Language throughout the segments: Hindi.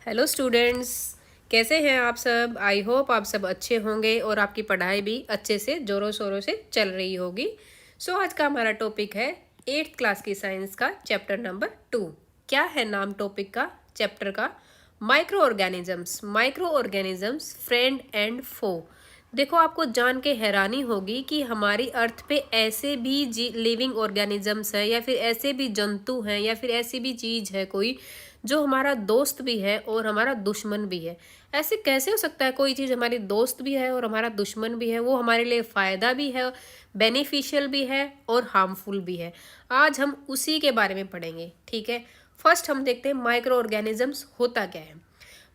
हेलो स्टूडेंट्स, कैसे हैं आप सब। आई होप आप सब अच्छे होंगे और आपकी पढ़ाई भी अच्छे से ज़ोरों शोरों से चल रही होगी। आज का हमारा टॉपिक है 8th क्लास की साइंस का चैप्टर नंबर 2। क्या है नाम टॉपिक का, चैप्टर का? Micro organisms. Micro organisms friend and foe. देखो, आपको जान के हैरानी होगी कि हमारी अर्थ पे ऐसे भी लिविंग ऑर्गेनिजम्स हैं या फिर ऐसे भी जंतु हैं या फिर ऐसी भी चीज़ है कोई जो हमारा दोस्त भी है और हमारा दुश्मन भी है। ऐसे कैसे हो सकता है कोई चीज़ हमारी दोस्त भी है और हमारा दुश्मन भी है? वो हमारे लिए फ़ायदा भी है, बेनिफिशियल भी है और हार्मफुल भी है। आज हम उसी के बारे में पढ़ेंगे, ठीक है। फर्स्ट हम देखते हैं माइक्रो ऑर्गेनिजम्स होता क्या है।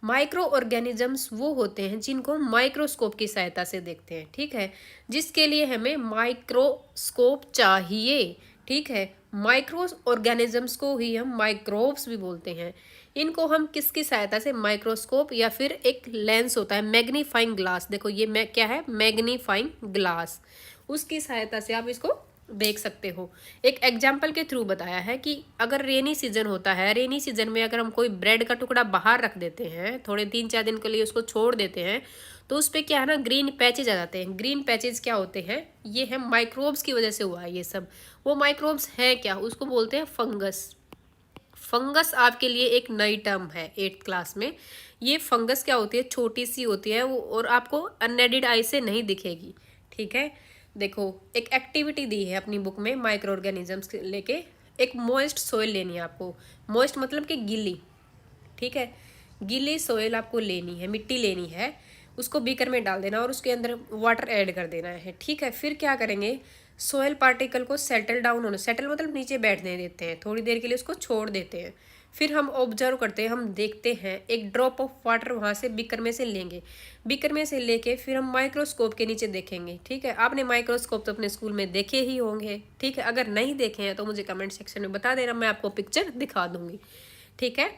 माइक्रो ऑर्गेनिजम्स वो होते हैं जिनको माइक्रोस्कोप की सहायता से देखते हैं, ठीक है, जिसके लिए हमें माइक्रोस्कोप चाहिए, ठीक है। माइक्रो ऑर्गेनिजम्स को ही हम माइक्रोब्स भी बोलते हैं। इनको हम किसकी सहायता से, माइक्रोस्कोप या फिर एक लेंस होता है मैग्नीफाइंग ग्लास, देखो ये क्या है, मैग्नीफाइंग ग्लास, उसकी सहायता से आप इसको देख सकते हो। एक एग्जाम्पल के थ्रू बताया है कि अगर रेनी सीजन होता है, रेनी सीजन में अगर हम कोई ब्रेड का टुकड़ा बाहर रख देते हैं, थोड़े 3-4 दिन के लिए उसको छोड़ देते हैं, तो उस पर क्या है ना, ग्रीन पैचेज आ जाते हैं। ग्रीन पैचेज क्या होते हैं? ये है माइक्रोब्स की वजह से हुआ है ये सब। वो माइक्रोब्स हैं क्या? उसको बोलते हैं फंगस। फंगस आपके लिए एक नई टर्म है 8th क्लास में। ये फंगस क्या होती है, छोटी सी होती है वो, और आपको अनएडेड आई से नहीं दिखेगी, ठीक है। देखो, एक एक्टिविटी दी है अपनी बुक में माइक्रो ऑर्गेनिजम्स लेके। एक मॉइस्ट सोइल लेनी है आपको। मॉइस्ट मतलब कि गीली, ठीक है। गीली सोइल आपको लेनी है, मिट्टी लेनी है, उसको बीकर में डाल देना और उसके अंदर वाटर ऐड कर देना है, ठीक है। फिर क्या करेंगे, सोयल पार्टिकल को सेटल डाउन होने, सेटल मतलब नीचे बैठने देते हैं, थोड़ी देर के लिए उसको छोड़ देते हैं। फिर हम ऑब्जर्व करते हैं, हम देखते हैं, एक ड्रॉप ऑफ वाटर वहाँ से बीकर में से लेंगे। बीकर में से लेके फिर हम माइक्रोस्कोप के नीचे देखेंगे, ठीक है। आपने माइक्रोस्कोप तो अपने स्कूल में देखे ही होंगे, ठीक है। अगर नहीं देखे हैं तो मुझे कमेंट सेक्शन में बता देना, मैं आपको पिक्चर दिखा दूंगी, ठीक है।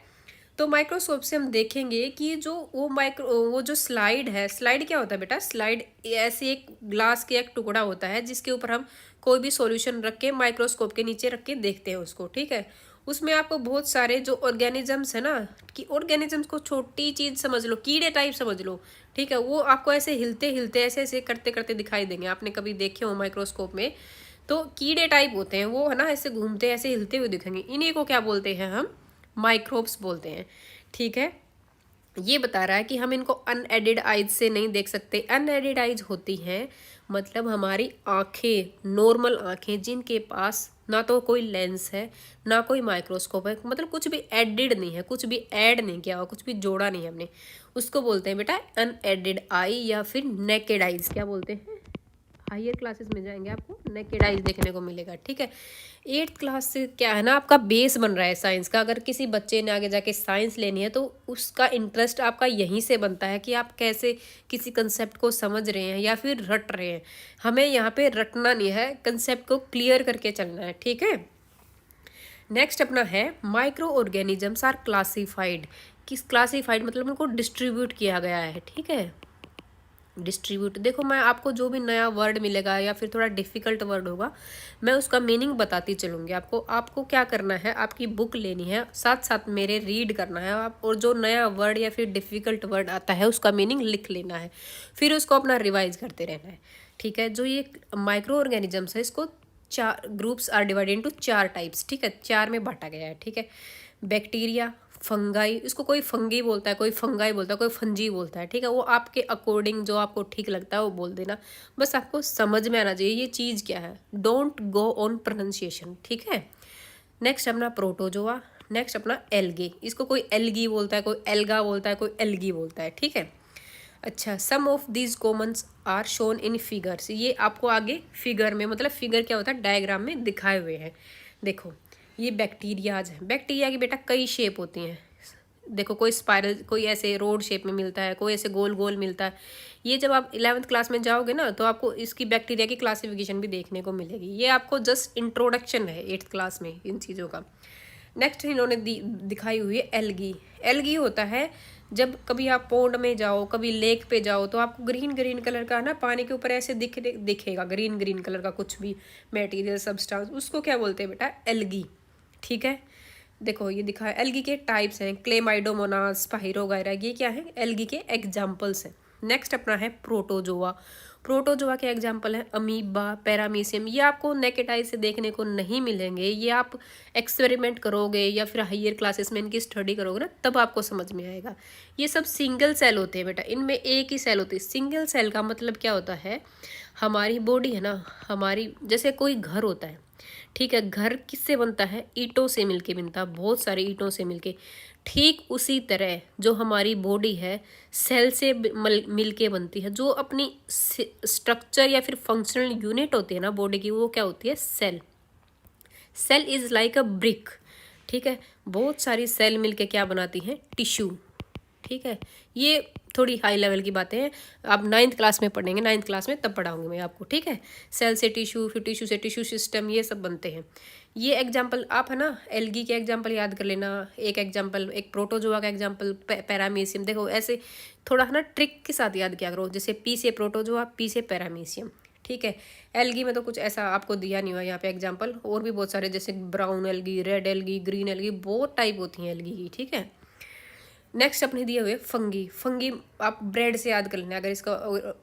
तो माइक्रोस्कोप से हम देखेंगे कि जो वो जो स्लाइड है, स्लाइड क्या होता है बेटा? स्लाइड ऐसे एक ग्लास के एक टुकड़ा होता है जिसके ऊपर हम कोई भी सॉल्यूशन रख के माइक्रोस्कोप के नीचे रख के देखते हैं उसको, ठीक है। उसमें आपको बहुत सारे जो ऑर्गेनिजम्स है ना, कि ऑर्गेनिजम्स को छोटी चीज समझ लो, कीड़े टाइप समझ लो, ठीक है। वो आपको ऐसे हिलते हिलते ऐसे ऐसे करते करते दिखाई देंगे, आपने कभी देखे हो माइक्रोस्कोप में। तो कीड़े टाइप होते हैं वो, है ना, ऐसे घूमते ऐसे हिलते हुए दिखेंगे। इन्हीं को क्या बोलते हैं हम? माइक्रोब्स बोलते हैं, ठीक है। ये बता रहा है कि हम इनको अनएडेड आइज से नहीं देख सकते। अनएडेड आइज होती हैं मतलब हमारी आंखें, नॉर्मल आंखें, जिनके पास ना तो कोई लेंस है ना कोई माइक्रोस्कोप है, मतलब कुछ भी एडिड नहीं है, कुछ भी ऐड नहीं किया हुआ, कुछ भी जोड़ा नहीं है हमने, उसको बोलते हैं बेटा अनएडेड आई या फिर नेकेड आइज। क्या बोलते हैं? हायर क्लासेस में जाएंगे आपको नेकेड आइज देखने को मिलेगा, ठीक है। 8th क्लास से क्या है ना, आपका बेस बन रहा है साइंस का। अगर किसी बच्चे ने आगे जाके साइंस लेनी है तो उसका इंटरेस्ट आपका यहीं से बनता है कि आप कैसे किसी कंसेप्ट को समझ रहे हैं या फिर रट रहे हैं। हमें यहाँ पे रटना नहीं है, कंसेप्ट को क्लियर करके चलना है, ठीक है। नेक्स्ट अपना है माइक्रो ऑर्गेनिजम्स आर क्लासिफाइड। किस क्लासिफाइड मतलब उनको डिस्ट्रीब्यूट किया गया है, ठीक है। डिस्ट्रीब्यूट, देखो मैं आपको जो भी नया वर्ड मिलेगा या फिर थोड़ा डिफिकल्ट वर्ड होगा, मैं उसका मीनिंग बताती चलूँगी आपको। आपको क्या करना है, आपकी बुक लेनी है, साथ साथ मेरे रीड करना है आप, और जो नया वर्ड या फिर डिफिकल्ट वर्ड आता है उसका मीनिंग लिख लेना है, फिर उसको अपना रिवाइज करते रहना है, ठीक है। जो ये माइक्रो ऑर्गेनिजम्स है, इसको 4 groups are divided into 4 types, ठीक है, 4 में बांटा गया है, ठीक है। बैक्टीरिया, फंगाई, इसको कोई फंगी बोलता है, कोई फंगाई बोलता है, कोई फंजी बोलता है, ठीक है। वो आपके अकॉर्डिंग जो आपको ठीक लगता है वो बोल देना, बस आपको समझ में आना चाहिए ये चीज़ क्या है। डोंट गो ऑन प्रोनाउंसिएशन, ठीक है। नेक्स्ट अपना प्रोटोजोआ। नेक्स्ट अपना एल्गे, इसको कोई एल्गी बोलता है, कोई एल्गा बोलता है, कोई एल्गी बोलता है, ठीक है। अच्छा, sum of these commons are shown in figures. ये आपको आगे फिगर में, मतलब फिगर क्या होता है, डायग्राम में दिखाए हुए हैं। देखो, ये बैक्टीरियाज हैं। बैक्टीरिया की बेटा कई शेप होती हैं। देखो, कोई स्पाइरल, कोई ऐसे रोड शेप में मिलता है, कोई ऐसे गोल गोल मिलता है। ये जब आप 11th क्लास में जाओगे ना तो आपको इसकी बैक्टीरिया की क्लासिफिकेशन भी देखने को मिलेगी। ये आपको जस्ट इंट्रोडक्शन है 8th क्लास में इन चीज़ों का। नेक्स्ट इन्होंने दिखाई हुई है एल्गी। एल्गी होता है जब कभी आप पोंड में जाओ, कभी लेक पे जाओ, तो आपको ग्रीन ग्रीन कलर का ना पानी के ऊपर ऐसे दिखेगा, ग्रीन ग्रीन कलर का कुछ भी मटेरियल सब्सटेंस, उसको क्या बोलते हैं बेटा? एल्गी, ठीक है। देखो ये दिखा है, एल्गी के टाइप्स हैं, क्लेमाइडोमोनास, स्पाइरोगाइरा, ये क्या है, एल्गी के एग्जाम्पल्स हैं। नेक्स्ट अपना है प्रोटोजोआ। प्रोटोजोआ के एग्जाम्पल हैं अमीबा, पैरामीशियम। ये आपको नेकेड आई से देखने को नहीं मिलेंगे, ये आप एक्सपेरिमेंट करोगे या फिर हायर क्लासेस में इनकी स्टडी करोगे ना, तब आपको समझ में आएगा। ये सब सिंगल सेल होते हैं बेटा, इनमें एक ही सेल होती है। सिंगल सेल का मतलब क्या होता है, हमारी बॉडी है ना, हमारी जैसे कोई घर होता है, ठीक है, घर किससे बनता है, ईंटों से मिलके बनता है, बहुत सारे ईंटों से मिलके। ठीक उसी तरह जो हमारी बॉडी है सेल से मिलके बनती है। जो अपनी स्ट्रक्चर या फिर फंक्शनल यूनिट होती है ना बॉडी की, वो क्या होती है, cell. Cell is like a brick, ठीक है। बहुत सारी सेल मिलके क्या बनाती हैं, टिश्यू, ठीक है। ये थोड़ी हाई लेवल की बातें हैं, आप 9th क्लास में पढ़ेंगे, 9th क्लास में तब पढ़ाऊंगी मैं आपको, ठीक है। सेल से टिश्यू, फिर टिश्यू से टिश्यू सिस्टम, ये सब बनते हैं। ये एग्जाम्पल आप है ना एल्गी के एग्जाम्पल याद कर लेना। एक एग्जाम्पल, एक प्रोटोजोआ का एग्जाम्पल पैरामीशियम। देखो ऐसे थोड़ा है ना ट्रिक के साथ याद किया करो, जैसे पी से प्रोटोजोआ, पी से पैरामीशियम, ठीक है। एल्गी में तो कुछ ऐसा आपको दिया नहीं हुआ यहाँ पे एग्जाम्पल, और भी बहुत सारे जैसे brown algae, red algae, green algae, बहुत टाइप होती हैं एल्गी की, ठीक है। नेक्स्ट अपने दिए हुए फंगी। फंगी आप ब्रेड से याद कर लेना, अगर इसका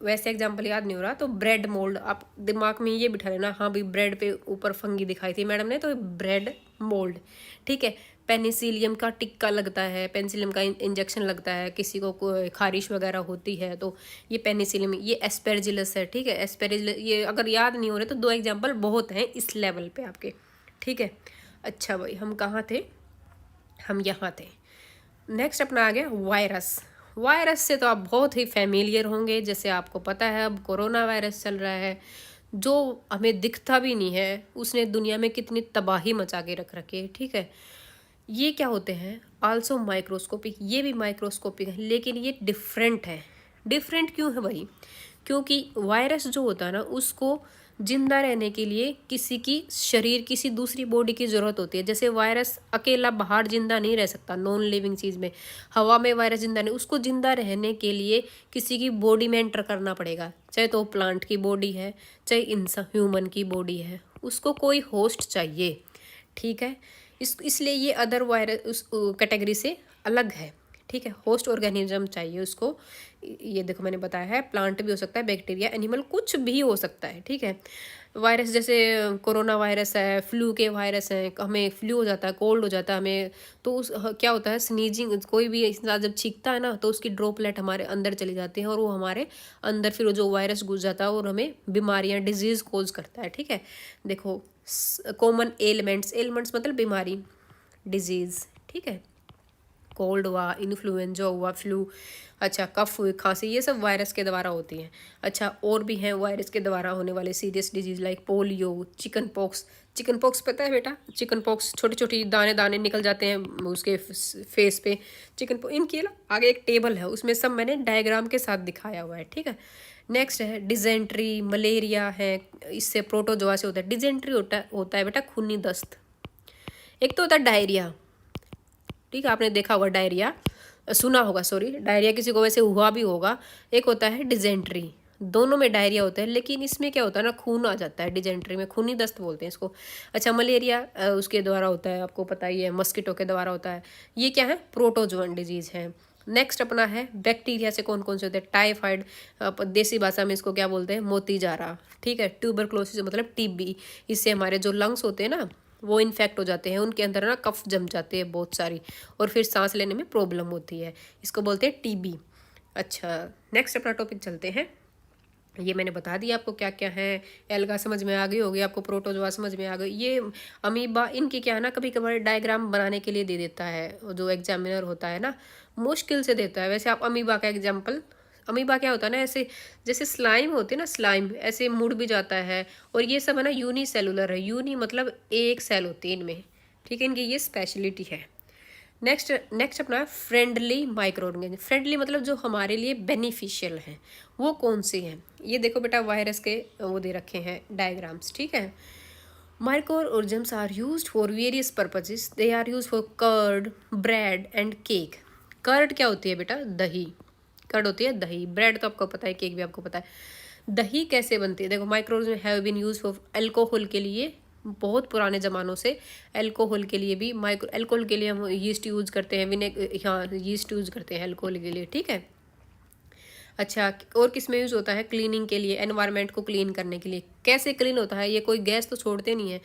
वैसे एग्जांपल याद नहीं हो रहा तो ब्रेड मोल्ड आप दिमाग में ये बिठा लेना, हाँ भाई ब्रेड पे ऊपर फंगी दिखाई थी मैडम ने, तो ब्रेड मोल्ड, ठीक है। पेनिसिलियम का टिक्का लगता है, पेनिसिलियम का इंजेक्शन लगता है, किसी को खारिश वगैरह होती है तो ये पेनिसिलियम। ये एस्पेरजिलस है, ठीक है, एस्पेरजिलस। ये अगर याद नहीं हो रहे तो 2 एग्जाम्पल बहुत हैं इस लेवल पे आपके, ठीक है। अच्छा भाई हम कहाँ थे, हम यहाँ थे। नेक्स्ट अपना आ गया वायरस। वायरस से तो आप बहुत ही फैमिलियर होंगे, जैसे आपको पता है अब कोरोना वायरस चल रहा है, जो हमें दिखता भी नहीं है, उसने दुनिया में कितनी तबाही मचा के रख रखी है, ठीक है। ये क्या होते हैं, आल्सो माइक्रोस्कोपिक, ये भी माइक्रोस्कोपिक है, लेकिन ये डिफरेंट है। डिफरेंट क्यों है भाई, क्योंकि वायरस जो होता है ना, उसको जिंदा रहने के लिए किसी की शरीर, किसी दूसरी बॉडी की ज़रूरत होती है। जैसे वायरस अकेला बाहर जिंदा नहीं रह सकता, नॉन लिविंग चीज़ में, हवा में वायरस जिंदा नहीं, उसको जिंदा रहने के लिए किसी की बॉडी में एंटर करना पड़ेगा, चाहे तो प्लांट की बॉडी है, चाहे इंसान ह्यूमन की बॉडी है, उसको कोई होस्ट चाहिए, ठीक है। इसलिए ये अदर वायरस उस कैटेगरी से अलग है, ठीक है। होस्ट ऑर्गेनिज्म चाहिए उसको। ये देखो मैंने बताया है, प्लांट भी हो सकता है, बैक्टीरिया, एनिमल, कुछ भी हो सकता है, ठीक है। वायरस जैसे कोरोना वायरस है, फ्लू के वायरस हैं, हमें फ्लू हो जाता है, कोल्ड हो जाता है हमें, तो उस क्या होता है, स्नीजिंग, कोई भी इंसान जब छींकता है ना तो उसकी ड्रॉपलेट हमारे अंदर चली जाती है, और वो हमारे अंदर फिर जो वायरस घुस जाता है और हमें बीमारियाँ, डिजीज़ कोज करता है, ठीक है। देखो कॉमन एलिमेंट्स, एलिमेंट्स मतलब बीमारी, डिजीज़, ठीक है। कोल्ड हुआ, इन्फ्लुएंजा हुआ, फ्लू, अच्छा कफ हुई, खांसी, ये सब वायरस के द्वारा होती हैं। अच्छा और भी हैं वायरस के द्वारा होने वाले serious disease like polio, chicken pox. Chicken pox पता है बेटा, चिकन पॉक्स, छोटी छोटी दाने दाने निकल जाते हैं उसके फेस पे, चिकन पॉक्स। इनकी ना आगे एक टेबल है, उसमें सब मैंने डायग्राम के साथ दिखाया हुआ है, ठीक है। नेक्स्ट है डिजेंट्री, मलेरिया है, इससे प्रोटोजोआ से होता है। डिजेंट्री होता है बेटा खूनी दस्त। एक तो होता है डायरिया, ठीक है, आपने देखा होगा डायरिया, सुना होगा, सॉरी, डायरिया किसी को वैसे हुआ भी होगा। एक होता है डिजेंट्री, दोनों में डायरिया होता है, लेकिन इसमें क्या होता है ना, खून आ जाता है, डिजेंट्री में खूनी दस्त बोलते हैं इसको। अच्छा मलेरिया उसके द्वारा होता है, आपको पता ही है, मस्कीटो के द्वारा होता है। ये क्या है, प्रोटोजोअन डिजीज है। नेक्स्ट अपना है बैक्टीरिया से कौन कौन से होते हैं, टाइफाइड, देसी भाषा में इसको क्या बोलते हैं, मोतीजारा, ठीक है। ट्यूबरक्लोसिस मतलब टीबी, इससे हमारे जो लंग्स होते हैं ना वो इन्फेक्ट हो जाते हैं, उनके अंदर ना कफ जम जाते हैं बहुत सारी, और फिर सांस लेने में प्रॉब्लम होती है, इसको बोलते हैं टीबी। अच्छा नेक्स्ट अपना टॉपिक चलते हैं। ये मैंने बता दिया आपको क्या क्या है, एल्गा समझ में आ गई होगी आपको, प्रोटोजोआ समझ में आ गई। ये अमीबा, इनकी क्या है ना, कभी कभार डायग्राम बनाने के लिए दे देता है जो एग्जामिनर होता है ना, मुश्किल से देता है। वैसे आप अमीबा का एग्जाम्पल, अमीबा क्या होता है ना, ऐसे जैसे स्लाइम होती है ना, स्लाइम ऐसे मुड़ भी जाता है, और ये सब है ना यूनिसेलुलर है, यूनि मतलब एक सेल होती है इनमें, ठीक है, इनकी ये स्पेशलिटी है। नेक्स्ट अपना है फ्रेंडली माइक्रो ऑर्गेनिज्म। फ्रेंडली मतलब जो हमारे लिए बेनिफिशियल हैं, वो कौन सी हैं, ये देखो बेटा वायरस के वो दे रखे हैं डायग्राम्स, ठीक है। Micro organisms are used for various purposes, they are used for curd, bread and cake. Curd क्या होती है बेटा, दही, कर्ड होती है दही, ब्रेड तो आपको पता है, केक भी आपको पता है। दही कैसे बनती है, देखो micro organism have been used for alcohol के लिए, बहुत पुराने ज़मानों से अल्कोहल के लिए भी, माइक्रो अल्कोहल के लिए हम यीस्ट यूज़ करते हैं, हाँ यीस्ट यूज़ करते हैं अल्कोहल के लिए, ठीक है। अच्छा, और किस में यूज़ होता है? क्लीनिंग के लिए, एनवायरनमेंट को क्लीन करने के लिए। कैसे क्लीन होता है? ये कोई गैस तो छोड़ते नहीं है।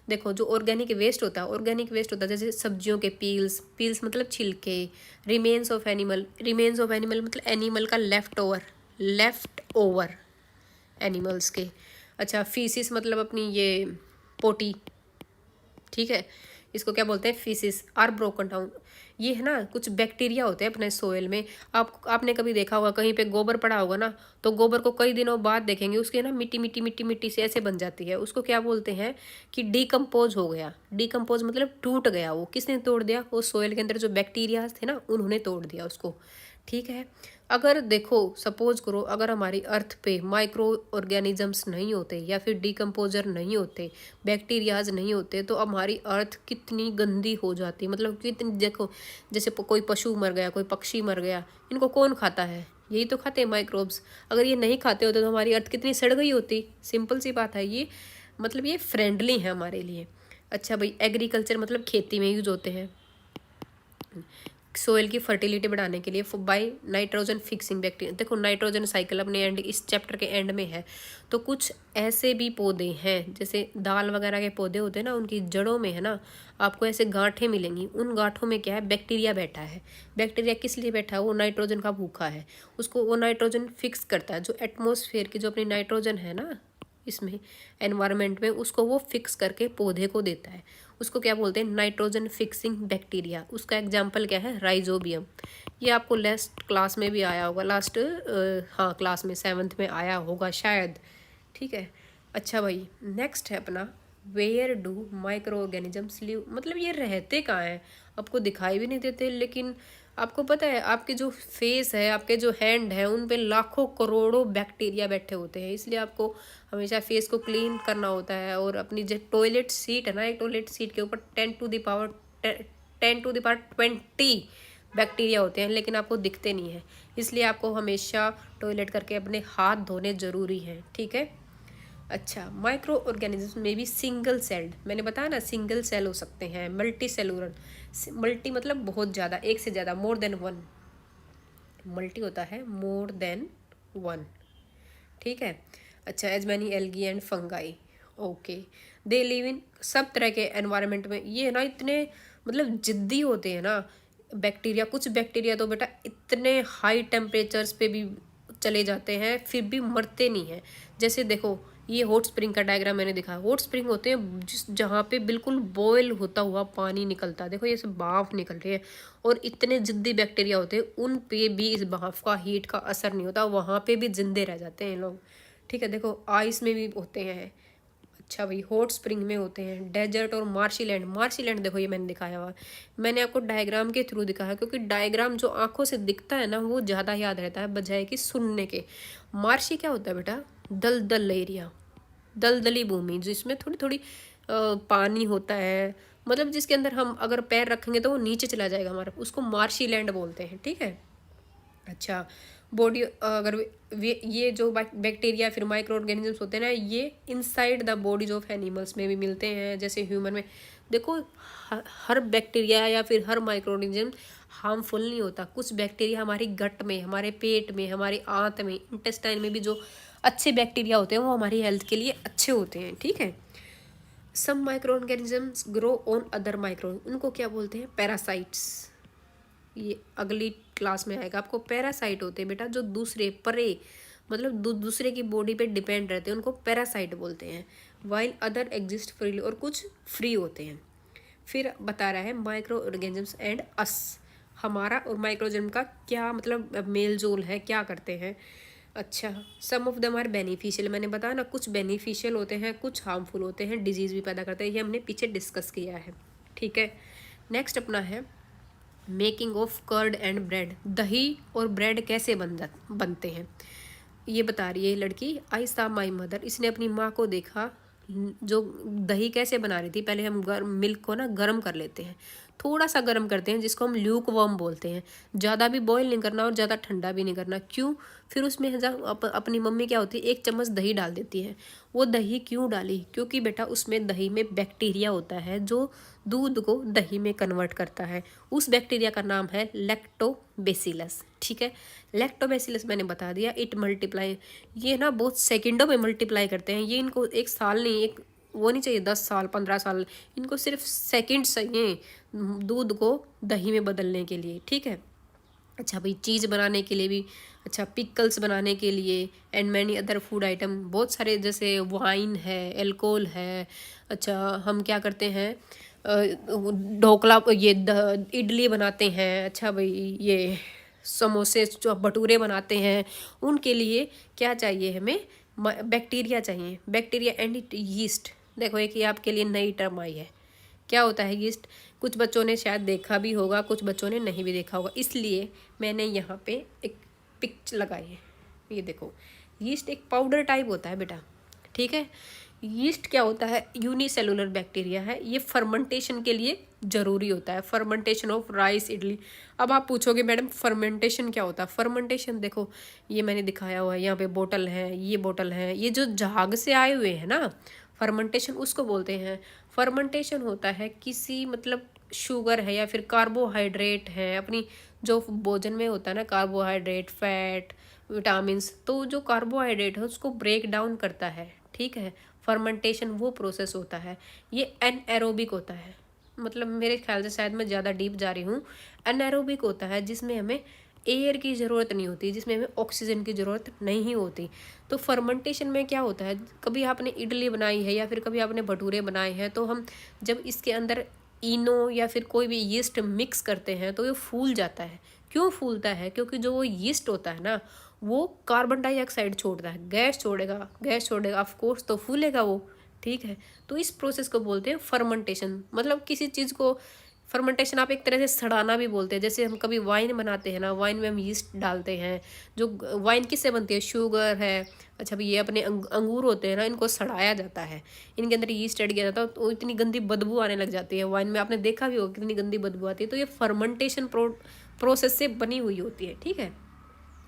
देखो, जो ऑर्गेनिक वेस्ट होता है, ऑर्गेनिक वेस्ट होता है जैसे सब्जियों के पील्स, पील्स मतलब छिलके, remains of animal, remains of animal मतलब एनिमल का लेफ्ट ओवर एनिमल्स के। अच्छा, फीसिस मतलब अपनी ये पोटी, ठीक है, इसको क्या बोलते हैं? Faeces are broken down. ये है ना, कुछ बैक्टीरिया होते हैं अपने सोयल में। आपने कभी देखा होगा कहीं पे गोबर पड़ा होगा ना, तो गोबर को कई दिनों बाद देखेंगे उसके ना मिट्टी मिट्टी मिट्टी मिट्टी से ऐसे बन जाती है। उसको क्या बोलते हैं? कि डिकम्पोज हो गया। डिकम्पोज मतलब टूट गया। वो किसने तोड़ दिया? वो सोयल के अंदर जो बैक्टीरिया थे ना, उन्होंने तोड़ दिया उसको, ठीक है। अगर देखो, सपोज करो अगर हमारी अर्थ पे माइक्रो ऑर्गेनिजम्स नहीं होते या फिर डिकम्पोजर नहीं होते, बैक्टीरियाज नहीं होते, तो हमारी अर्थ कितनी गंदी हो जाती। मतलब कितनी, देखो जैसे कोई पशु मर गया, कोई पक्षी मर गया, इनको कौन खाता है? यही तो खाते हैं, माइक्रोब्स। अगर ये नहीं खाते होते तो हमारी अर्थ कितनी सड़ गई होती। सिंपल सी बात है ये। मतलब ये फ्रेंडली है हमारे लिए। अच्छा भाई, एग्रीकल्चर मतलब खेती में यूज होते हैं। सोयल की फर्टिलिटी बढ़ाने के लिए बाय नाइट्रोजन फिक्सिंग बैक्टीरिया। देखो, नाइट्रोजन साइकिल अपने एंड, इस चैप्टर के एंड में है। तो कुछ ऐसे भी पौधे हैं, जैसे दाल वगैरह के पौधे होते हैं ना, उनकी जड़ों में है ना आपको ऐसे गांठें मिलेंगी। उन गांठों में क्या है? बैक्टीरिया बैठा है। बैक्टीरिया किस लिए बैठा है? वो नाइट्रोजन का भूखा है। उसको वो नाइट्रोजन फिक्स करता है। जो एटमॉस्फेयर की जो अपनी नाइट्रोजन है ना इसमें, एनवायरनमेंट में, उसको वो फिक्स करके पौधे को देता है। उसको क्या बोलते हैं? Nitrogen fixing bacteria. उसका एग्जाम्पल क्या है? राइजोबियम। ये आपको लास्ट क्लास में भी आया होगा, हाँ क्लास में 7th में आया होगा शायद, ठीक है। अच्छा भाई, नेक्स्ट है अपना, where do micro organisms live. मतलब ये रहते कहाँ हैं? आपको दिखाई भी नहीं देते, लेकिन आपको पता है आपके जो फेस है, आपके जो हैंड है, उन पे लाखों करोड़ों बैक्टीरिया बैठे होते हैं। इसलिए आपको हमेशा फेस को क्लीन करना होता है। और अपनी जो टॉयलेट सीट है ना, एक टॉयलेट सीट के ऊपर 10 to the power 20 बैक्टीरिया होते हैं, लेकिन आपको दिखते नहीं है। इसलिए आपको हमेशा टॉयलेट करके अपने हाथ धोने ज़रूरी हैं, ठीक है। अच्छा, माइक्रो ऑर्गेनिज्म में भी सिंगल सेल्ड, मैंने बताया ना सिंगल सेल हो सकते हैं, मल्टी सेलुलर। मल्टी मतलब बहुत ज़्यादा, एक से ज़्यादा, मोर देन वन। मल्टी होता है मोर देन वन, ठीक है। अच्छा, as many algae and fungi, okay, they live in, सब तरह के एनवायरनमेंट में। ये ना इतने मतलब जिद्दी होते हैं ना बैक्टीरिया। कुछ बैक्टीरिया तो बेटा इतने हाई टेम्परेचर्स पे भी चले जाते हैं, फिर भी मरते नहीं हैं। जैसे देखो, ये हॉट स्प्रिंग का डायग्राम मैंने दिखाया। हॉट स्प्रिंग होते हैं जिस जहाँ पे बिल्कुल बॉयल होता हुआ पानी निकलता है। देखो ये सब भाप निकल रही है, और इतने जिद्दी बैक्टीरिया होते हैं, उन पे भी इस भाप का, हीट का असर नहीं होता, वहाँ पे भी जिंदे रह जाते हैं लोग, ठीक है। देखो, आइस में भी होते हैं। अच्छा भाई, हॉट स्प्रिंग में होते हैं। डेजर्ट और मार्शी लैंड, मार्शी लैंड देखो ये मैंने दिखाया हुआ, मैंने आपको डायग्राम के थ्रू दिखाया, क्योंकि डायग्राम जो आंखों से दिखता है ना, वो ज़्यादा याद रहता है बजाय कि सुनने के। मार्शी क्या होता है बेटा? दलदल एरिया, दलदली भूमि, जिसमें थोड़ी थोड़ी पानी होता है, मतलब जिसके अंदर हम अगर पैर रखेंगे तो वो नीचे चला जाएगा हमारा, उसको मार्शी लैंड बोलते हैं, ठीक है। अच्छा, बॉडी, अगर ये जो बैक्टीरिया फिर माइक्रो ऑर्गेनिजम्स होते हैं ना, ये inside the bodies of animals में भी मिलते हैं, जैसे ह्यूमन में। देखो, हर बैक्टीरिया या फिर हर माइक्रो ऑर्गेनिज्म हार्मफुल नहीं होता। कुछ बैक्टीरिया हमारी गट में, हमारे पेट में, हमारी आंत में, इंटेस्टाइन में भी जो अच्छे बैक्टीरिया होते हैं वो हमारी हेल्थ के लिए अच्छे होते हैं, ठीक है। Some micro organisms grow on other micro, उनको क्या बोलते हैं? पैरासाइट्स। ये अगली क्लास में आएगा आपको। पैरासाइट होते हैं बेटा जो दूसरे परे, मतलब दूसरे की बॉडी पे डिपेंड रहते हैं, उनको पैरासाइट बोलते हैं। वाइल अदर एग्जिस्ट फ्रीली, और कुछ फ्री होते हैं। फिर बता रहा है माइक्रो ऑर्गेनिजम्स एंड अस, हमारा और माइक्रोजन का क्या मतलब मेल जोल है, क्या करते हैं। अच्छा, sum of them are beneficial, मैंने बताया ना कुछ बेनिफिशियल होते हैं, कुछ हार्मफुल होते हैं, डिजीज़ भी पैदा करते हैं, ये हमने पीछे डिस्कस किया है, ठीक है। नेक्स्ट अपना है making of curd and bread, दही और ब्रेड कैसे बनते हैं, ये बता रही है लड़की। आई सा माई मदर, इसने अपनी माँ को देखा जो दही कैसे बना रही थी। पहले हम मिल्क को ना गर्म कर लेते हैं, थोड़ा सा गर्म करते हैं, जिसको हम ल्यूक वार्म बोलते हैं। ज़्यादा भी बॉईल नहीं करना और ज़्यादा ठंडा भी नहीं करना। क्यों? फिर उसमें अपनी मम्मी क्या होती है, 1 चम्मच दही डाल देती है। वो दही क्यों डाली? क्योंकि बेटा उसमें दही में बैक्टीरिया होता है जो दूध को दही में कन्वर्ट करता है। उस बैक्टीरिया का नाम है लैक्टोबैसिलस। ठीक है, लैक्टोबैसिलस मैंने बता दिया। इट मल्टीप्लाई, ये ना बहुत सेकंडों में मल्टीप्लाई करते हैं। ये इनको 1 साल नहीं, एक वो नहीं चाहिए 10 साल 15 साल, इनको सिर्फ सेकंड चाहिए दूध को दही में बदलने के लिए। ठीक है, अच्छा भाई, चीज़ बनाने के लिए भी, अच्छा पिकल्स बनाने के लिए, and many other food item बहुत सारे, जैसे वाइन है, अल्कोहल है। अच्छा, हम क्या करते हैं, ढोकला, ये इडली बनाते हैं। अच्छा भाई, ये समोसे जो भटूरे बनाते हैं, उनके लिए क्या चाहिए हमें? बैक्टीरिया चाहिए। Bacteria and it yeast. देखो, एक ये आपके लिए नई टर्म आई है। क्या होता है यीस्ट? कुछ बच्चों ने शायद देखा भी होगा, कुछ बच्चों ने नहीं भी देखा होगा, इसलिए मैंने यहाँ पे एक पिक्च लगाई है। ये देखो, यीस्ट एक पाउडर टाइप होता है बेटा। ठीक है, यीस्ट क्या होता है? यूनिसेलुलर बैक्टीरिया है। ये फर्मेंटेशन के लिए ज़रूरी होता है, फर्मेंटेशन ऑफ राइस, इडली। अब आप पूछोगे मैडम फर्मेंटेशन क्या होता है? फर्मेंटेशन देखो, ये मैंने दिखाया हुआ है, यहाँ पे बोतल है, ये बोतल है, ये जो झाग से आए हुए हैं ना, फर्मेंटेशन उसको बोलते हैं। फर्मेंटेशन होता है किसी, मतलब शुगर है या फिर कार्बोहाइड्रेट है, अपनी जो भोजन में होता है ना, कार्बोहाइड्रेट, फैट, विटामिन्स, तो जो कार्बोहाइड्रेट है उसको ब्रेक डाउन करता है। ठीक है, फर्मेंटेशन वो प्रोसेस होता है। ये एनएरोबिक होता है, मतलब मेरे ख्याल से शायद मैं ज़्यादा डीप जा रही हूँ। एनएरोबिक होता है जिसमें हमें एयर की ज़रूरत नहीं होती, जिसमें हमें ऑक्सीजन की ज़रूरत नहीं होती। तो फर्मेंटेशन में क्या होता है, कभी आपने इडली बनाई है या फिर कभी आपने भटूरे बनाए हैं, तो हम जब इसके अंदर इनो या फिर कोई भी यीस्ट मिक्स करते हैं तो ये फूल जाता है। क्यों फूलता है? क्योंकि जो वो यीस्ट होता है ना, वो कार्बन डाइऑक्साइड छोड़ता है, गैस छोड़ेगा, गैस छोड़ेगा, ऑफ कोर्स तो फूलेगा वो। ठीक है, तो इस प्रोसेस को बोलते हैं फर्मेंटेशन। मतलब किसी चीज़ को फर्मेंटेशन आप एक तरह से सड़ाना भी बोलते हैं। जैसे हम कभी वाइन बनाते हैं ना, वाइन में हम यीस्ट डालते हैं। जो वाइन किससे बनती है? शुगर है। अच्छा भी, ये अपने अंगूर होते हैं ना, इनको सड़ाया जाता है, इनके अंदर यीस्ट ऐड किया जाता है, तो इतनी गंदी बदबू आने लग जाती है वाइन में। आपने देखा भी होगा कितनी गंदी बदबू आती है। तो ये फर्मेंटेशन प्रोसेस से बनी हुई होती है। ठीक है,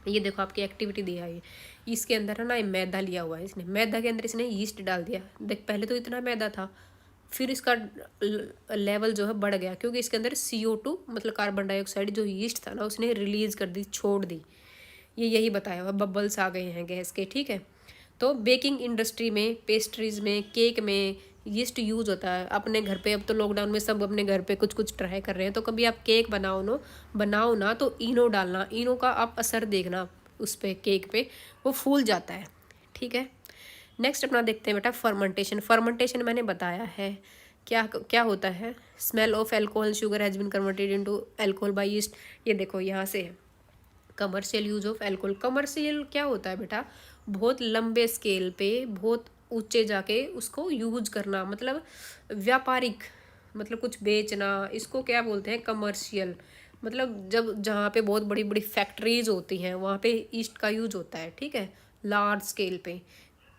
ये देखो आपकी एक्टिविटी दिया है, इसके अंदर है ना, ये मैदा लिया हुआ है इसने, मैदा के अंदर इसने यीस्ट डाल दिया। देख, पहले तो इतना मैदा था, फिर इसका लेवल जो है बढ़ गया, क्योंकि इसके अंदर CO2 मतलब कार्बन डाइऑक्साइड जो यीस्ट था ना, उसने रिलीज कर दी, छोड़ दी। ये यही बताया हुआ, बबल्स आ गए हैं गैस के। ठीक है, तो बेकिंग इंडस्ट्री में, पेस्ट्रीज में, केक में यीस्ट यूज होता है। अपने घर पे अब तो लॉकडाउन में सब अपने घर पे कुछ कुछ ट्राई कर रहे हैं, तो कभी आप केक बनाओ ना तो इनो डालना, इनो का आप असर देखना उस पर, केक पे वो फूल जाता है। ठीक है, नेक्स्ट अपना देखते हैं बेटा फर्मेंटेशन। फर्मेंटेशन मैंने बताया है क्या क्या होता है। Smell of alcohol sugar has been converted into alcohol by yeast. ये देखो यहाँ से commercial use of alcohol. Commercial क्या होता है बेटा? बहुत लंबे स्केल पे, बहुत ऊंचे जाके उसको यूज करना, मतलब व्यापारिक, मतलब कुछ बेचना, इसको क्या बोलते हैं? कमर्शियल। मतलब जब जहाँ पे बहुत बड़ी बड़ी फैक्ट्रीज होती हैं वहाँ पे ईस्ट का यूज होता है। ठीक है, लार्ज स्केल पे,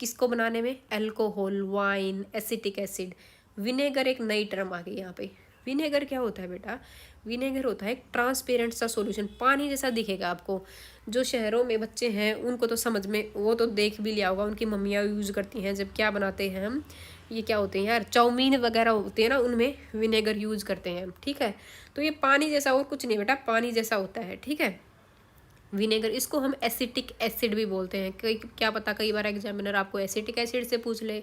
किसको बनाने में? Alcohol, wine, acetic acid. Vinegar एक नई टर्म आ गई यहाँ पे। विनेगर क्या होता है बेटा? विनेगर होता है एक ट्रांसपेरेंट सा सॉल्यूशन, पानी जैसा दिखेगा आपको। जो शहरों में बच्चे हैं उनको तो समझ में, वो तो देख भी लिया होगा, उनकी मम्मियाँ यूज करती हैं जब क्या बनाते हैं हम, ये क्या होते हैं यार, चाउमीन वगैरह होते हैं ना, उनमें विनेगर यूज करते हैं हम। ठीक है, तो ये पानी जैसा और कुछ नहीं बेटा, पानी जैसा होता है। ठीक है, विनेगर, इसको हम एसिटिक एसिड भी बोलते हैं। कई, क्या पता कई बार एग्जामिनर आपको एसिटिक एसिड से पूछ ले।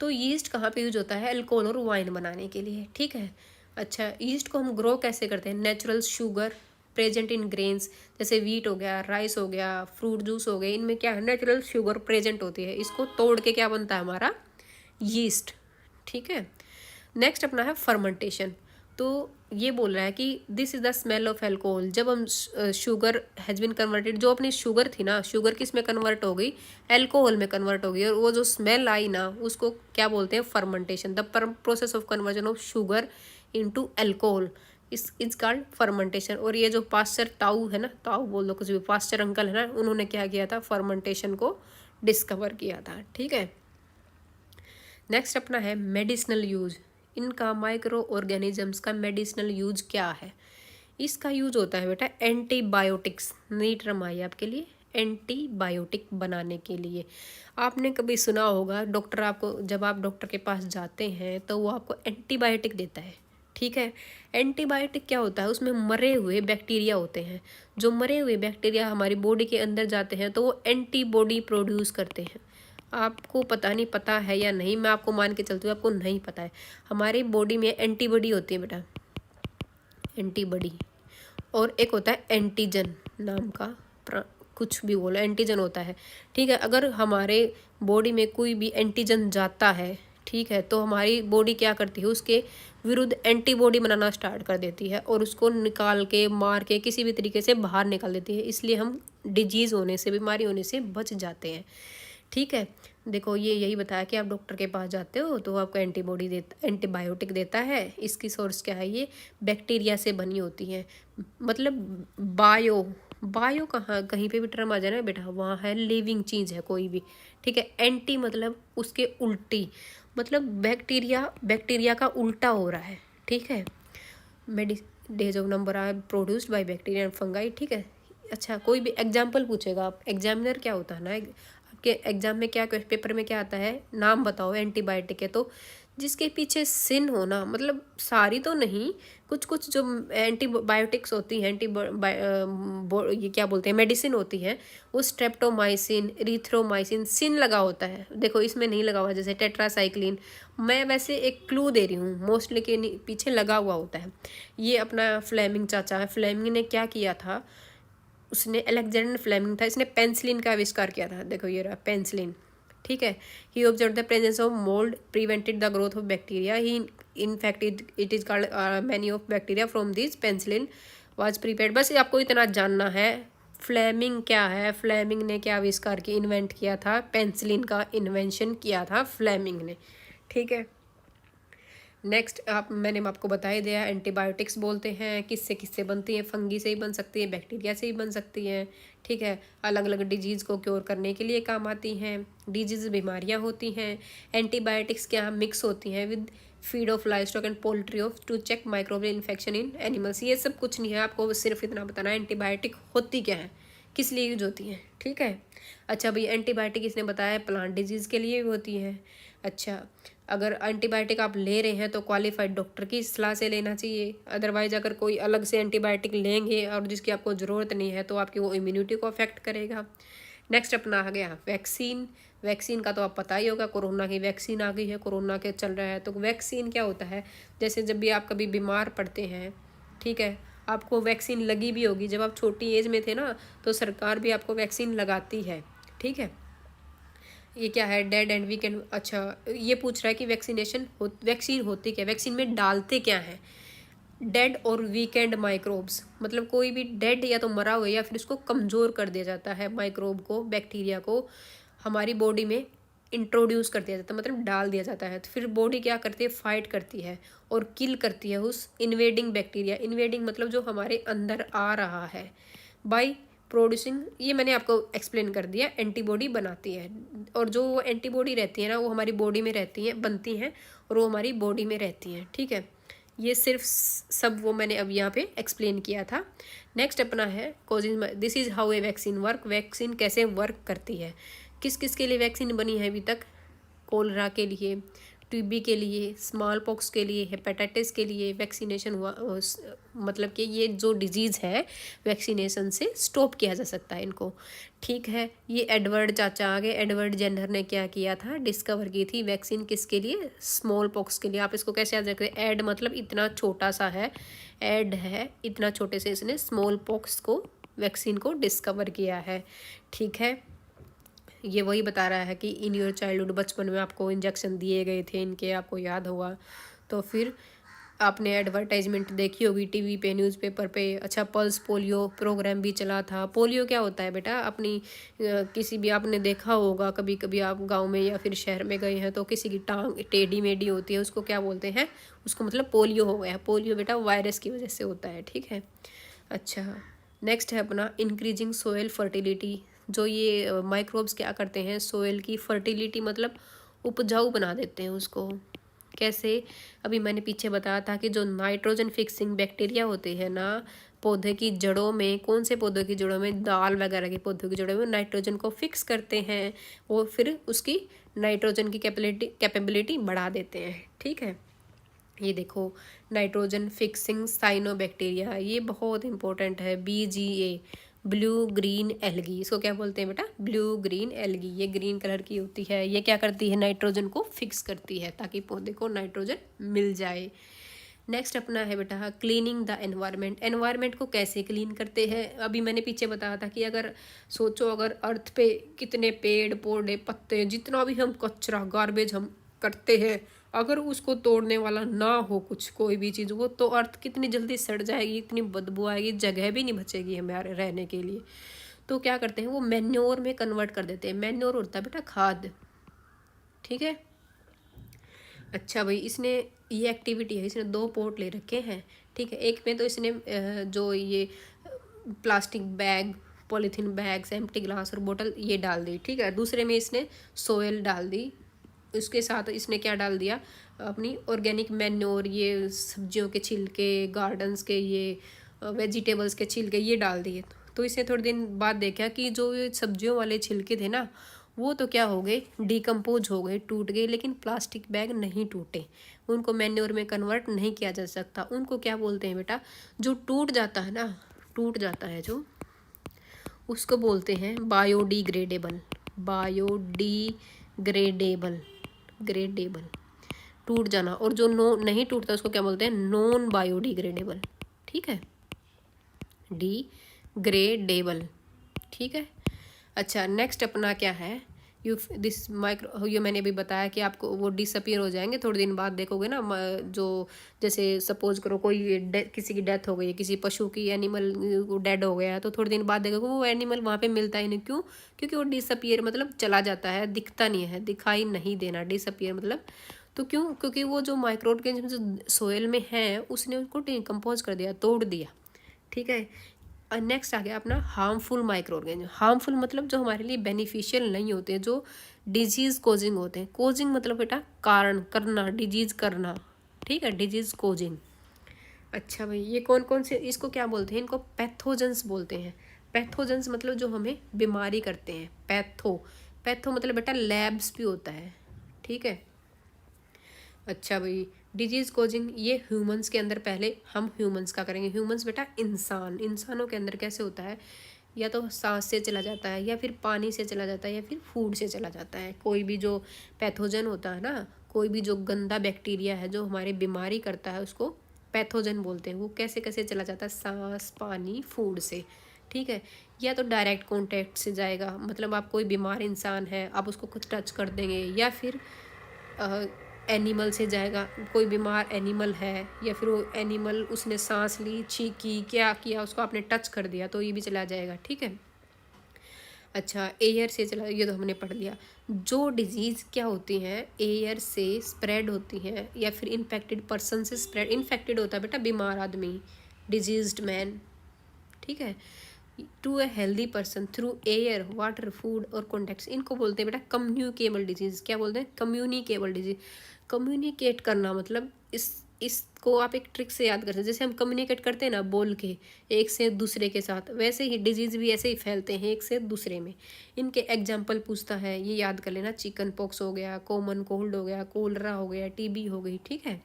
तो यीस्ट कहाँ पे यूज होता है? अल्कोहल और वाइन बनाने के लिए। ठीक है, अच्छा, यीस्ट को हम ग्रो कैसे करते हैं? Natural sugar present in grains, जैसे वीट हो गया, राइस हो गया, फ्रूट जूस हो गए, इनमें क्या है? नेचुरल शुगर प्रेजेंट होती है। इसको तोड़ के क्या बनता है हमारा? यीस्ट। ठीक है, नेक्स्ट अपना है फर्मेंटेशन। तो ये बोल रहा है कि this is the smell of alcohol. जब हम शुगर हैज़ बिन कन्वर्टेड, जो अपनी शुगर थी ना, शुगर किस में कन्वर्ट हो गई? एल्कोहल में कन्वर्ट हो गई, और वो जो स्मेल आई ना, उसको क्या बोलते हैं? Fermentation. The process of conversion of sugar into alcohol is called fermentation. और ये जो पास्चर ताऊ है ना, ताऊ बोल दो कुछ भी, पास्चर अंकल है ना, उन्होंने क्या किया था? फर्मेंटेशन को डिस्कवर किया था। ठीक है, नेक्स्ट अपना है मेडिसिनल यूज। इनका माइक्रो ऑर्गेनिजम्स का मेडिसिनल यूज क्या है? इसका यूज होता है बेटा एंटीबायोटिक्स, नई टर्म आई आपके लिए, एंटीबायोटिक बनाने के लिए। आपने कभी सुना होगा डॉक्टर आपको, जब आप डॉक्टर के पास जाते हैं तो वो आपको एंटीबायोटिक देता है, ठीक है। एंटीबायोटिक क्या होता है? उसमें मरे हुए बैक्टीरिया होते हैं। जो मरे हुए बैक्टीरिया हमारी बॉडी के अंदर जाते हैं तो वो एंटीबॉडी प्रोड्यूस करते हैं। आपको पता नहीं, पता है या नहीं, मैं आपको मान के चलती हूँ आपको नहीं पता है। हमारी बॉडी में एंटीबॉडी होती है बेटा, एंटीबॉडी, और एक होता है एंटीजन नाम का, कुछ भी बोलो, एंटीजन होता है, ठीक है। अगर हमारे बॉडी में कोई भी एंटीजन जाता है, ठीक है, तो हमारी बॉडी क्या करती है? उसके विरुद्ध एंटीबॉडी बनाना स्टार्ट कर देती है और उसको निकाल के, मार के, किसी भी तरीके से बाहर निकाल देती है। इसलिए हम डिजीज़ होने से, बीमारी होने से बच जाते हैं, ठीक है। देखो ये यही बताया कि आप डॉक्टर के पास जाते हो तो आपको एंटीबॉडी देता, एंटीबायोटिक देता है। इसकी सोर्स क्या है? ये बैक्टीरिया से बनी होती है। मतलब बायो, बायो कहाँ, कहीं पे भी टर्म आ जाए ना बेटा, वहाँ है लिविंग चीज़ है कोई भी, ठीक है। एंटी मतलब उसके उल्टी, मतलब बैक्टीरिया, बैक्टीरिया का उल्टा हो रहा है, ठीक है। Days of number are produced by bacteria and fungi, ठीक है। अच्छा, कोई भी एग्जाम्पल पूछेगा, आप एग्जामिनर क्या होता है ना, आपके एग्जाम में क्या, पेपर में क्या आता है, नाम बताओ एंटीबायोटिक है, तो जिसके पीछे सिन होना, मतलब सारी तो नहीं, कुछ कुछ जो एंटीबायोटिक्स होती हैं, ये क्या बोलते हैं, मेडिसिन होती है, वो स्ट्रेप्टोमाइसिन, इरिथ्रोमाइसिन, सिन लगा होता है। देखो इसमें नहीं लगा हुआ, जैसे टेट्रासाइक्लिन। मैं वैसे एक क्लू दे रही हूँ, मोस्टली के पीछे लगा हुआ होता है। ये अपना फ्लेमिंग चाचा है, फ्लेमिंग ने क्या किया था, उसने, अलेक्जेंडर फ्लेमिंग था, इसने पेंसिलिन का आविष्कार किया था। देखो ये रहा पेंसिलिन, ठीक है। He observe the presence of mould prevented the growth of bacteria, he in fact it is called many of bacteria from this penicillin was prepared. बस आपको इतना जानना है। फ्लेमिंग क्या है? फ्लेमिंग ने क्या आविष्कार की, इन्वेंट किया था, पेंसिलिन का इन्वेंशन किया था फ्लेमिंग ने, ठीक है। नेक्स्ट, मैंने आपको बता ही दिया, एंटीबायोटिक्स बोलते हैं, किससे किससे बनती हैं? फंगी से ही बन सकती है, बैक्टीरिया से ही बन सकती हैं, ठीक है। अलग अलग डिजीज़ को क्योर करने के लिए काम आती हैं। डिजीज़ बीमारियां होती हैं। एंटीबायोटिक्स क्या मिक्स होती हैं with feed of livestock and poultry of to check microbial infection in animals. ये सब कुछ नहीं है, आपको सिर्फ इतना बताना है एंटीबायोटिक होती क्या है, किस लिए यूज होती हैं, ठीक है। अच्छा भाई, एंटीबायोटिक इसने बताया प्लांट डिजीज़ के लिए भी होती है। अच्छा, अगर एंटीबायोटिक आप ले रहे हैं तो क्वालिफाइड डॉक्टर की सलाह से लेना चाहिए। अदरवाइज अगर कोई अलग से एंटीबायोटिक लेंगे और जिसकी आपको ज़रूरत नहीं है तो आपकी वो इम्यूनिटी को अफेक्ट करेगा। नेक्स्ट अपना आ गया वैक्सीन। वैक्सीन का तो आप पता ही होगा, कोरोना की वैक्सीन आ गई है, कोरोना के चल रहा है। तो वैक्सीन क्या होता है? जैसे जब भी आप कभी बीमार पड़ते हैं, ठीक है, आपको वैक्सीन लगी भी होगी। जब आप छोटी एज में थे ना, तो सरकार भी आपको वैक्सीन लगाती है, ठीक है। ये क्या है? Dead and weekend. अच्छा, ये पूछ रहा है कि वैक्सीन होती क्या, वैक्सीन में डालते क्या है? डेड और वीकेंड माइक्रोब्स, मतलब कोई भी डेड या तो मरा हुआ या फिर उसको कमज़ोर कर दिया जाता है, माइक्रोब को, बैक्टीरिया को हमारी बॉडी में इंट्रोड्यूस कर दिया जाता है, मतलब डाल दिया जाता है। तो फिर बॉडी क्या करती है? फाइट करती है और किल करती है उस इन्वेडिंग बैक्टीरिया। इन्वेडिंग मतलब जो हमारे अंदर आ रहा है, बाई प्रोड्यूसिंग, ये मैंने आपको एक्सप्लेन कर दिया, एंटीबॉडी बनाती है। और जो एंटीबॉडी रहती है ना, वो हमारी बॉडी में रहती हैं, बनती हैं, और वो हमारी बॉडी में रहती हैं, ठीक है। ये सिर्फ सब वो मैंने अब यहाँ पे एक्सप्लेन किया था। नेक्स्ट अपना है causes, this is how a vaccine work. Vaccine कैसे वर्क करती है? किस किस के लिए वैक्सीन बनी है अभी तक? कोलरा के लिए, टीबी के लिए, स्मॉल पॉक्स के लिए, हेपेटाइटिस के लिए वैक्सीनेशन हुआ। मतलब कि ये जो डिजीज़ है वैक्सीनेशन से स्टॉप किया जा सकता है इनको, ठीक है। ये एडवर्ड चाचा आ गए। एडवर्ड जेनर ने क्या किया था? डिस्कवर की थी वैक्सीन, किसके लिए? स्मॉल पॉक्स के लिए। आप इसको कैसे याद रखते हैं? एड मतलब इतना छोटा सा है, एड है, इतना छोटे से इसने स्मॉल पॉक्स को, वैक्सीन को डिस्कवर किया है, ठीक है। ये वही बता रहा है कि इन योर चाइल्डहुड, बचपन में आपको इंजेक्शन दिए गए थे इनके, आपको याद होगा। तो फिर आपने एडवर्टाइजमेंट देखी होगी टीवी पे, न्यूज़पेपर पे। अच्छा, पल्स पोलियो प्रोग्राम भी चला था। पोलियो क्या होता है बेटा? अपनी किसी भी, आपने देखा होगा कभी कभी, आप गांव में या फिर शहर में गए हैं तो किसी की टांग टेढ़ी मेढ़ी होती है, उसको क्या बोलते हैं? उसको मतलब पोलियो हो गया। पोलियो बेटा वायरस की वजह से होता है, ठीक है। अच्छा, नेक्स्ट है अपना इंक्रीजिंग सोयल फर्टिलिटी। जो ये माइक्रोब्स क्या करते हैं? सोयल की फर्टिलिटी मतलब उपजाऊ बना देते हैं उसको, कैसे? अभी मैंने पीछे बताया था कि जो नाइट्रोजन फिक्सिंग बैक्टीरिया होते हैं ना पौधे की जड़ों में, कौन से पौधों की जड़ों में, दाल वगैरह के पौधों की जड़ों में नाइट्रोजन को फिक्स करते हैं, वो फिर उसकी नाइट्रोजन की कैपेबिलिटी बढ़ा देते हैं। ठीक है, ये देखो नाइट्रोजन फिक्सिंग साइनोबैक्टीरिया, ये बहुत इंपॉर्टेंट है। BGA, ब्लू ग्रीन एल्गी, इसको क्या बोलते हैं बेटा? Blue green algae. ये ग्रीन कलर की होती है, ये क्या करती है? नाइट्रोजन को फिक्स करती है ताकि पौधे को नाइट्रोजन मिल जाए। नेक्स्ट अपना है बेटा क्लीनिंग द एनवायरनमेंट। एनवायरनमेंट को कैसे क्लीन करते हैं? अभी मैंने पीछे बताया था कि अगर सोचो, अगर अर्थ पे कितने पेड़ पौधे पत्ते, जितना भी हम कचरा गार्बेज हम करते हैं, अगर उसको तोड़ने वाला ना हो कुछ, कोई भी चीज़ हो, तो अर्थ कितनी जल्दी सड़ जाएगी, इतनी बदबू आएगी, जगह भी नहीं बचेगी हमारे रहने के लिए। तो क्या करते हैं, वो मैन्योर में कन्वर्ट कर देते हैं। मैन्योर होता है बेटा खाद। ठीक है, अच्छा भाई, इसने ये एक्टिविटी है, इसने 2 पोर्ट ले रखे हैं। ठीक है, एक में तो इसने जो ये plastic bag, polythene bags, empty glass और बोतल ये डाल दी। ठीक है, दूसरे में इसने सोयल डाल दी। उसके साथ इसने क्या डाल दिया? अपनी ऑर्गेनिक मैन्योर, ये सब्जियों के छिलके, गार्डन्स के ये वेजिटेबल्स के छिलके ये डाल दिए। तो इसने थोड़े दिन बाद देखा कि जो ये सब्जियों वाले छिलके थे ना, वो तो क्या हो गए, डिकम्पोज हो गए, टूट गए, लेकिन प्लास्टिक बैग नहीं टूटे। उनको मैन्योर में कन्वर्ट नहीं किया जा सकता। उनको क्या बोलते हैं बेटा? जो टूट जाता है ना, टूट जाता है जो, उसको बोलते हैं बायोडिग्रेडेबल। बायोडिग्रेडेबल, ग्रेडेबल, टूट जाना। और जो नहीं टूटता उसको क्या बोलते हैं? Non biodegradable. ठीक है, डिग्रेडेबल। ठीक है, अच्छा नेक्स्ट अपना क्या है? दिस माइक्रो, ये मैंने अभी बताया कि आपको वो डिसअपियर हो जाएंगे थोड़े दिन बाद, देखोगे ना। जो जैसे सपोज करो कोई किसी की डेथ हो गई है, किसी पशु की, एनिमल डेड हो गया है, तो थोड़े दिन बाद देखोगे वो एनिमल वहाँ पे मिलता ही नहीं। क्यों? क्योंकि वो डिसअपियर मतलब चला जाता है, दिखता नहीं है, दिखाई नहीं देना, डिसअपियर मतलब। तो क्यों? क्योंकि वो जो माइक्रो ऑर्गेनिज्म जो सोयल में है, उसने उसको डिकम्पोज कर दिया, तोड़ दिया। ठीक है, नेक्स्ट आ गया अपना हार्मफुल माइक्रो ऑर्गेनिज्म। हार्मफुल मतलब जो हमारे लिए बेनिफिशियल नहीं होते, जो डिजीज कोजिंग होते हैं। कोजिंग मतलब बेटा कारण, करना, डिजीज करना। ठीक है, डिजीज कोजिंग। अच्छा भाई, ये कौन कौन से, इसको क्या बोलते हैं? इनको पैथोजेंस बोलते हैं। पैथोजेंस मतलब जो हमें बीमारी करते हैं। पैथो मतलब बेटा लैब्स भी होता है। ठीक है, अच्छा भाई, डिजीज कोजिंग ये ह्यूमंस के अंदर, पहले हम ह्यूमंस का करेंगे। ह्यूमंस बेटा इंसानों के अंदर कैसे होता है? या तो सांस से चला जाता है, या फिर पानी से चला जाता है, या फिर फूड से चला जाता है। कोई भी जो पैथोजन होता है ना, कोई भी जो गंदा बैक्टीरिया है जो हमारे बीमारी करता है, उसको पैथोजन बोलते हैं। वो कैसे कैसे चला जाता है? सांस, पानी, फूड से। ठीक है, या तो डायरेक्ट कॉन्टैक्ट से जाएगा, मतलब आप कोई बीमार इंसान है, आप उसको कुछ टच कर देंगे, या फिर एनिमल से जाएगा, कोई बीमार एनिमल है, या फिर वो एनिमल, उसने सांस ली, छींकी, क्या किया, उसको आपने टच कर दिया, तो ये भी चला जाएगा। ठीक है, अच्छा एयर से चला, ये तो हमने पढ़ लिया। जो डिजीज़ क्या होती हैं, एयर से स्प्रेड होती हैं, या फिर इन्फेक्टेड पर्सन से स्प्रेड। इन्फेक्टेड होता है बेटा बीमार आदमी, डिजीज्ड मैन। ठीक है, to a healthy person through air, water, food और कॉन्टैक्ट्स, इनको बोलते हैं बेटा कम्युनिकेबल डिजीज। क्या बोलते हैं? Communicable disease. कम्युनिकेट करना मतलब इसको आप एक ट्रिक से याद कर सकते हैं। जैसे हम कम्युनिकेट करते हैं ना बोल के एक से दूसरे के साथ, वैसे ही डिजीज भी ऐसे ही फैलते हैं एक से दूसरे में। इनके एग्जाम्पल पूछता है, ये याद कर लेना। चिकन पॉक्स हो गया, कॉमन कोल्ड हो गया, कोलरा हो गया, TB हो गई। ठीक है,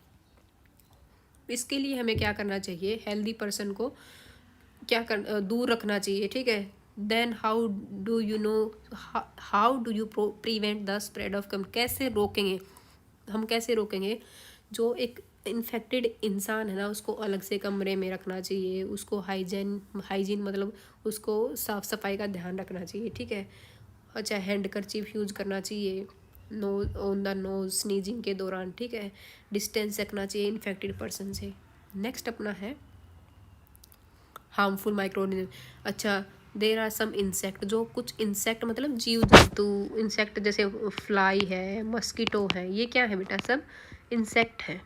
इसके लिए हमें क्या करना चाहिए? हेल्दी पर्सन को क्या कर दूर रखना चाहिए। ठीक है, then how do you know, how do you prevent the spread of come, कैसे रोकेंगे हम? कैसे रोकेंगे? जो एक इन्फेक्टेड इंसान है ना, उसको अलग से कमरे में रखना चाहिए, उसको हाइजीन मतलब उसको साफ़ सफाई का ध्यान रखना चाहिए। ठीक है, अच्छा हैंड करचीफ यूज करना चाहिए, nose on the nose sneezing के दौरान। ठीक है, डिस्टेंस रखना चाहिए इन्फेक्टेड पर्सन से। नेक्स्ट अपना है हार्मफुल माइक्रोऑर्गेनिज्म। अच्छा, देर आर सम इंसेक्ट, जो कुछ इंसेक्ट मतलब जीव जंतु, इंसेक्ट जैसे फ्लाई है, मस्कीटो है, ये क्या है बेटा? सब इंसेक्ट है।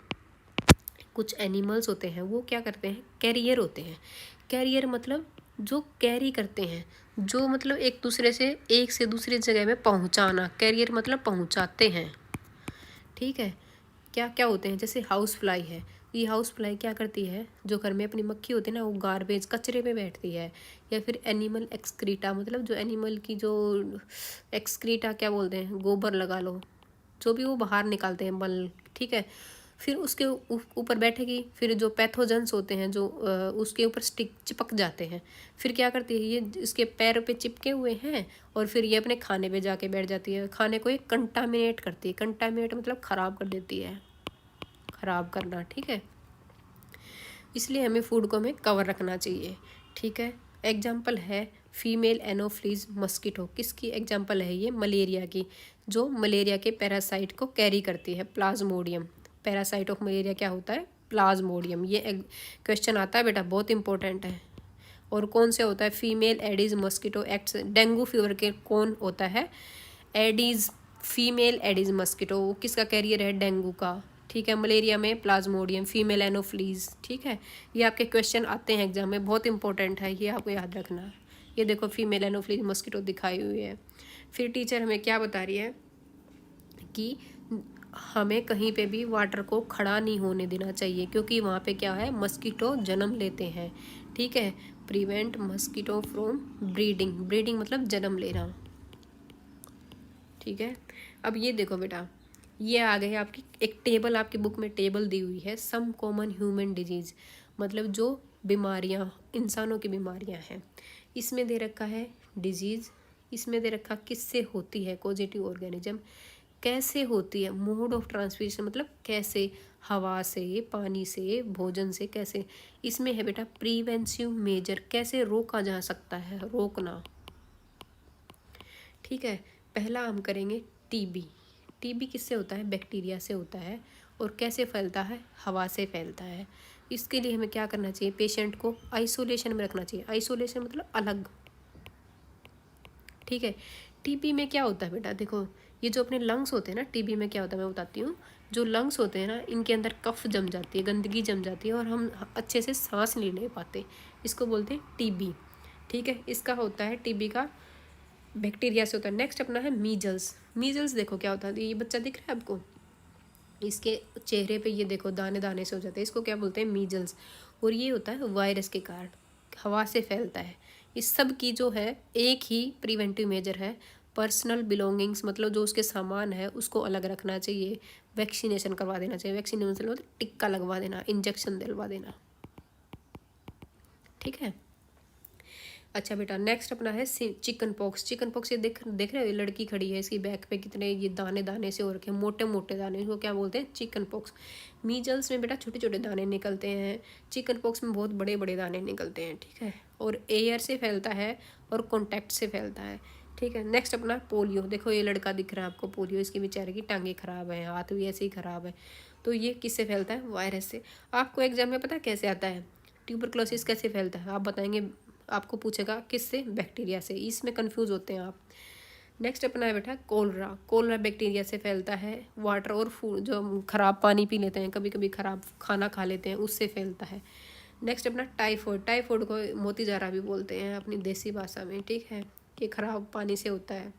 कुछ एनिमल्स होते हैं, वो क्या करते हैं? कैरियर होते हैं। कैरियर मतलब जो कैरी करते हैं, जो मतलब एक दूसरे से, एक से दूसरी जगह में पहुंचाना। कैरियर मतलब पहुंचाते हैं। ठीक है, क्या क्या होते हैं, जैसे हाउस फ्लाई है। ये हाउस फ्लाई क्या करती है, जो घर में अपनी मक्खी होती है ना, वो गार्बेज कचरे पे बैठती है। या फिर एनिमल एक्सक्रीटा, मतलब जो एनिमल की जो एक्सक्रीटा क्या बोलते हैं, गोबर लगा लो, जो भी वो बाहर निकालते हैं मल, ठीक है। फिर उसके ऊपर बैठेगी, फिर जो पैथोजेंस होते हैं जो उसके ऊपर चिपक जाते हैं। फिर क्या करती है, ये इसके पैर पे चिपके हुए हैं और फिर ये अपने खाने पे जाके बैठ जाती है। खाने को ये कंटामिनेट करती है। कंटामिनेट मतलब ख़राब कर देती है, ख़राब करना, ठीक है। इसलिए हमें फूड को हमें कवर रखना चाहिए, ठीक है। एग्जाम्पल है फीमेल एनोफ्लीज मस्कीटो। किसकी एग्जाम्पल है ये, मलेरिया की, जो मलेरिया के पैरासाइट को कैरी करती है, प्लाज्मोडियम। पैरासाइट ऑफ मलेरिया क्या होता है, प्लाज्मोडियम। ये क्वेश्चन आता है बेटा, बहुत इंपॉर्टेंट है। और कौन से होता है, female Aedes mosquito acts, dengue fever के कौन होता है, एडीज, फीमेल एडीज मस्कीटो, किसका कैरियर है, डेंगू का, ठीक है। मलेरिया में प्लाज्मोडियम, फीमेल एनोफ्लीज, ठीक है। ये आपके क्वेश्चन आते हैं एग्जाम में, बहुत इंपॉर्टेंट है, ये आपको याद रखना। ये देखो फीमेल एनोफ्लीज मस्कीटो दिखाई हुई है। फिर टीचर हमें क्या बता रही है कि हमें कहीं पे भी वाटर को खड़ा नहीं होने देना चाहिए, क्योंकि वहाँ पे क्या है, मस्कीटो जन्म लेते हैं, ठीक है। Prevent mosquito from breeding, breeding मतलब जन्म लेना, ठीक है। अब ये देखो बेटा, ये आ गई आपकी एक टेबल, आपकी बुक में टेबल दी हुई है, सम कॉमन ह्यूमन डिजीज़, मतलब जो बीमारियां, इंसानों की बीमारियां हैं। इसमें दे रखा है डिजीज़, इसमें दे रखा किससे होती है, कॉजेटिव ऑर्गेनिज्म, कैसे होती है, मोड ऑफ ट्रांसमिशन मतलब कैसे, हवा से, पानी से, भोजन से, कैसे। इसमें है बेटा प्रिवेंटिव मेजर, कैसे रोका जा सकता है, रोकना, ठीक है। पहला हम करेंगे टीबी। टीबी किससे होता है, बैक्टीरिया से होता है। और कैसे फैलता है, हवा से फैलता है। इसके लिए हमें क्या करना चाहिए, पेशेंट को आइसोलेशन में रखना चाहिए। आइसोलेशन मतलब अलग, ठीक है। टीबी में क्या होता है बेटा, देखो ये जो अपने लंग्स होते हैं ना, टीबी में क्या होता है मैं बताती हूँ। जो लंग्स होते हैं ना, इनके अंदर कफ जम जाती है, गंदगी जम जाती है और हम अच्छे से सांस नहीं ले पाते, इसको बोलते हैं टीबी, ठीक है। इसका होता है टीबी का, बैक्टीरिया से होता है। नेक्स्ट अपना है मीजल्स। मीजल्स देखो क्या होता है, ये बच्चा दिख रहा है आपको, इसके चेहरे पे ये देखो दाने दाने से हो जाते हैं, इसको क्या बोलते हैं, मीजल्स। और ये होता है वायरस के कारण, हवा से फैलता है। इस सब की जो है एक ही प्रिवेंटिव मेजर है, पर्सनल बिलोंगिंग्स, मतलब जो उसके सामान है उसको अलग रखना चाहिए, वैक्सीनेशन करवा देना चाहिए। वैक्सीनेशन मतलब टिक्का लगवा देना, इंजेक्शन दिलवा देना, ठीक है। अच्छा बेटा, नेक्स्ट अपना है चिकन पॉक्स। चिकन पॉक्स ये देख रहे हो, ये लड़की खड़ी है, इसकी बैक पे कितने ये दाने दाने से हो रखे हैं, मोटे मोटे दाने, इसको क्या बोलते हैं, चिकन पॉक्स। मीजल्स में बेटा छोटे छोटे दाने निकलते हैं, चिकन पॉक्स में बहुत बड़े बड़े दाने निकलते हैं, ठीक है। और एयर से फैलता है और कॉन्टैक्ट से फैलता है, ठीक है। नेक्स्ट अपना पोलियो। देखो ये लड़का दिख रहा है आपको, पोलियो, इसकी बेचारे की टांगें खराब है, हाथ भी ऐसे ही खराब है। तो ये किससे फैलता है, वायरस से। आपको एग्जाम में पता कैसे आता है, ट्यूबरक्लोसिस कैसे फैलता है, आप बताएंगे, आपको पूछेगा किससे, बैक्टीरिया से। इसमें कंफ्यूज होते हैं आप। नेक्स्ट अपना है बेटा कोलरा। कोलरा बैक्टीरिया से फैलता है। वाटर और फूड, जो हम खराब पानी पी लेते हैं, कभी कभी खराब खाना खा लेते हैं, उससे फैलता है। नेक्स्ट अपना टाइफॉइड। टाइफॉइड को मोतीजारा भी बोलते हैं अपनी देसी भाषा में, ठीक है। ये खराब पानी से होता है,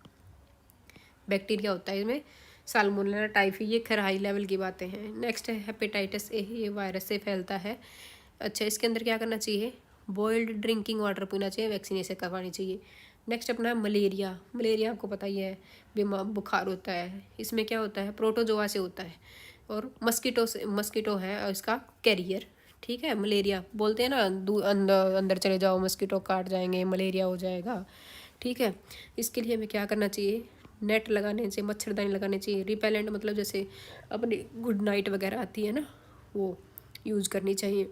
बैक्टीरिया होता है इसमें, साल्मोनेला टाइफी, ये खैर हाई लेवल की बातें हैं। नेक्स्ट है हेपेटाइटिस ए, ये वायरस से फैलता है। अच्छा, इसके अंदर क्या करना चाहिए, बॉइल्ड ड्रिंकिंग वाटर पीना चाहिए, वैक्सीनेशन करवानी चाहिए। नेक्स्ट अपना है मलेरिया। मलेरिया आपको पता ही है, बीमार बुखार होता है, इसमें क्या होता है, प्रोटोजोआ से होता है। और मस्कीटो से, मस्कीटो है और इसका कैरियर, ठीक है। मलेरिया बोलते हैं ना, अंदर अंदर चले जाओ, मस्कीटो काट जाएंगे, मलेरिया हो जाएगा, ठीक है। इसके लिए हमें क्या करना चाहिए, नेट लगाने चाहिए, मच्छरदानी लगाने चाहिए। रिपेलेंट मतलब जैसे अपनी गुड नाइट वगैरह आती है ना, वो यूज़ करनी चाहिए,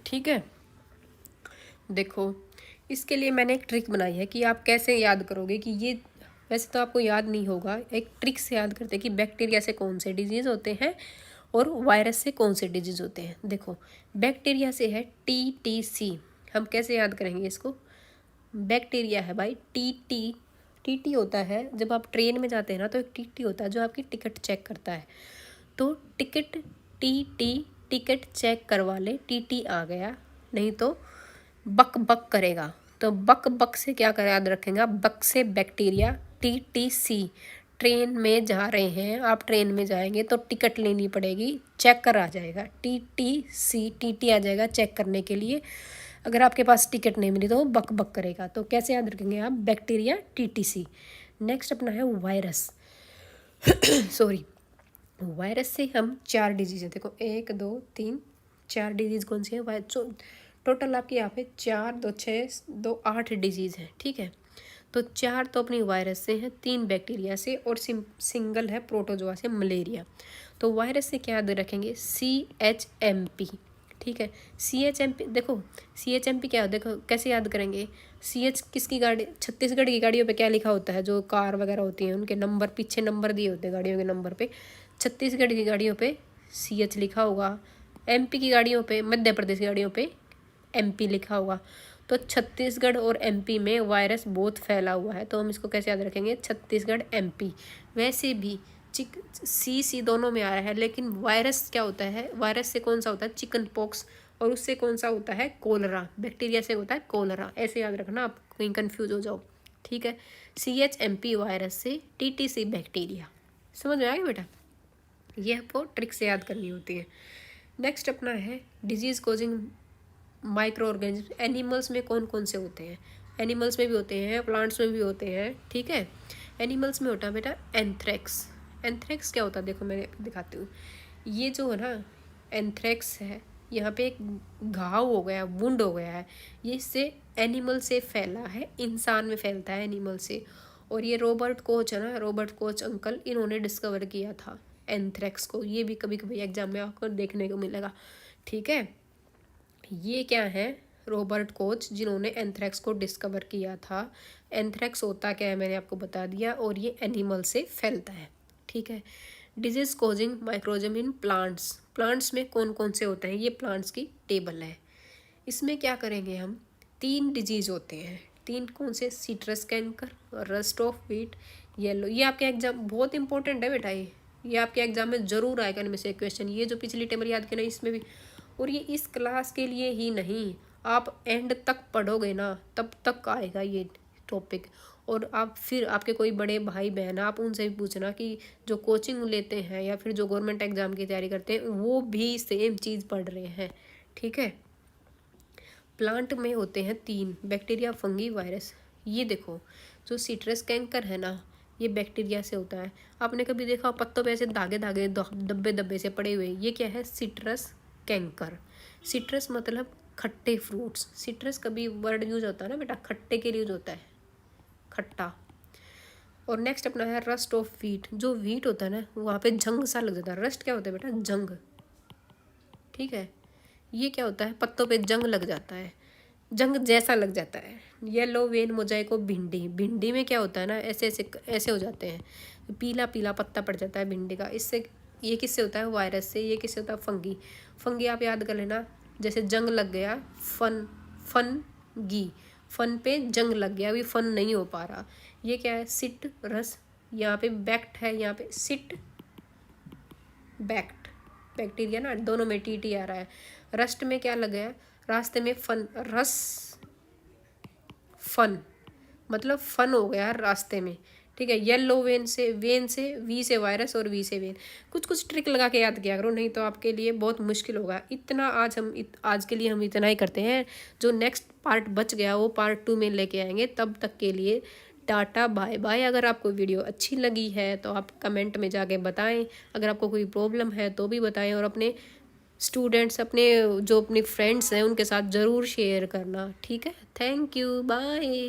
ठीक है। देखो इसके लिए मैंने एक ट्रिक बनाई है कि आप कैसे याद करोगे कि ये, वैसे तो आपको याद नहीं होगा, एक ट्रिक से याद करते हैं कि बैक्टीरिया से कौन से डिजीज़ होते हैं और वायरस से कौन से डिजीज़ होते हैं। देखो बैक्टीरिया से है TTC, हम कैसे याद करेंगे इसको, बैक्टीरिया है भाई TT होता है, जब आप ट्रेन में जाते हैं ना तो एक TT होता है जो आपकी टिकट चेक करता है। तो टिकट चेक करवा ले, TT आ गया, नहीं तो बक बक करेगा, तो बक बक से क्या कर याद रखेंगे, बक से बैक्टीरिया, TTC, ट्रेन में जा रहे हैं, आप ट्रेन में जाएंगे तो टिकट लेनी पड़ेगी, चेकर आ जाएगा, टी आ जाएगा चेक करने के लिए। अगर आपके पास टिकट नहीं मिली तो वो बक बक करेगा। तो कैसे याद रखेंगे आप? Bacteria TTC। नेक्स्ट अपना है वायरस। सॉरी, वायरस से हम 4 डिजीज है, देखो 1 2 3 4 डिजीज कौन सी है? टोटल आपके यहाँ पे 4 2 6 2 8 डिजीज है, ठीक है। तो 4 तो अपनी वायरस से हैं, 3 बैक्टीरिया से और सिंगल है प्रोटोजोआ से, मलेरिया। तो वायरस से क्या याद रखेंगे? CHMP, ठीक है। CHMP देखो, CHMP क्या है, देखो कैसे याद करेंगे? CH किसकी गाड़ी, छत्तीसगढ़ की गाड़ियों पे क्या लिखा होता है? जो कार वगैरह होती हैं उनके नंबर, पीछे नंबर दिए होते हैं गाड़ियों के नंबर पे। छत्तीसगढ़ की गाड़ियों पे CH लिखा होगा, MP की गाड़ियों पे, मध्य प्रदेश की गाड़ियों पे MP लिखा होगा। तो छत्तीसगढ़ और MP में वायरस बहुत फैला हुआ है, तो हम इसको कैसे याद रखेंगे? छत्तीसगढ़ MP। वैसे भी सी दोनों में आ रहा है, लेकिन वायरस क्या होता है? वायरस से कौन सा होता है? Chicken pox. और उससे कौन सा होता है? कोलरा। बैक्टीरिया से होता है कोलरा। ऐसे याद रखना, आप कहीं कंफ्यूज हो जाओ, ठीक है। CHMP वायरस से, TTC बैक्टीरिया। समझ में आ गया बेटा? ये आपको ट्रिक से याद करनी होती है। नेक्स्ट अपना है disease causing micro organism. Animals में कौन कौन से होते हैं? एनिमल्स में भी होते हैं, प्लांट्स में भी होते हैं, ठीक है। एनिमल्स में होता है बेटा एंथ्रेक्स। एंथ्रेक्स क्या होता है? देखो मैं दिखाती हूँ। ये जो है ना एंथ्रेक्स है, यहाँ पे एक घाव हो गया, वुंड हो गया है, ये इससे एनिमल से फैला है, इंसान में फैलता है एनिमल से। और ये रॉबर्ट कोच है ना, रॉबर्ट कोच अंकल, इन्होंने डिस्कवर किया था एंथ्रेक्स को। ये भी कभी कभी एग्जाम में आपको देखने को मिलेगा, ठीक है। ये क्या है? रॉबर्ट कोच, जिन्होंने एंथ्रेक्स को डिस्कवर किया था। एंथ्रेक्स होता क्या है मैंने आपको बता दिया, और ये एनिमल से फैलता है, ठीक है। Disease causing microbes in plants. Plants में कौन कौन से होते हैं? ये प्लांट्स की टेबल है। इसमें क्या करेंगे हम? 3 डिजीज होते हैं। 3 कौन से? Citrus canker, rust of wheat, yellow. ये आपके एग्जाम बहुत इंपॉर्टेंट है बेटा, ये आपके एग्जाम में जरूर आएगा इनमें से क्वेश्चन। ये जो पिछली टेबल याद किया ना, इसमें भी। और ये इस क्लास के लिए ही नहीं, आप एंड तक पढ़ोगे ना तब तक आएगा ये टॉपिक। और आप फिर आपके कोई बड़े भाई बहन, आप उनसे भी पूछना कि जो कोचिंग लेते हैं या फिर जो गवर्नमेंट एग्जाम की तैयारी करते हैं, वो भी सेम चीज़ पढ़ रहे हैं, ठीक है। प्लांट में होते हैं 3, बैक्टीरिया, फंगी, वायरस। ये देखो, जो सिट्रस कैंकर है ना, ये बैक्टीरिया से होता है। आपने कभी देखा पत्तों पे ऐसे धागे धागे धब्बे धब्बे से पड़े हुए? ये क्या है? Citrus canker. सिट्रस मतलब खट्टे फ्रूट्स। सिट्रस कभी वर्ड यूज होता है ना बेटा, खट्टे के लिए यूज होता है, खट्टा। और नेक्स्ट अपना है रस्ट ऑफ व्हीट। जो व्हीट होता है ना, वहाँ पे जंग सा लग जाता है। रस्ट क्या होता है बेटा? जंग, ठीक है। ये क्या होता है? पत्तों पे जंग लग जाता है, जंग जैसा लग जाता है। येलो वेन मोजाइको भिंडी। भिंडी में क्या होता है ना, ऐसे ऐसे ऐसे हो जाते हैं, पीला पीला पत्ता पड़ जाता है भिंडी का। इससे, ये किससे होता है? वायरस से। ये किससे होता है? फंगी। फंगी आप याद कर लेना, जैसे जंग लग गया, फन फन पे जंग लग गया, अभी फन नहीं हो पा रहा। ये क्या है? सिट रस। यहाँ पे बैक्ट है, यहाँ पे सिट बैक्ट, बैक्टीरिया ना, दोनों में TT आ रहा है। रस्ट में क्या लग गया? रास्ते में फन, रस फन, मतलब फन हो गया रास्ते में, ठीक है। येलो वेन से, वी से वायरस और वी से वेन। कुछ कुछ ट्रिक लगा के याद किया करो, नहीं तो आपके लिए बहुत मुश्किल होगा। इतना आज के लिए हम इतना ही करते हैं। जो नेक्स्ट पार्ट बच गया वो पार्ट 2 में लेके आएंगे। तब तक के लिए टाटा बाय बाय। अगर आपको वीडियो अच्छी लगी है तो आप कमेंट में जाके बताएं। अगर आपको कोई प्रॉब्लम है तो भी बताएं, और अपने स्टूडेंट्स, अपने फ्रेंड्स हैं उनके साथ ज़रूर शेयर करना, ठीक है। Thank you, bye.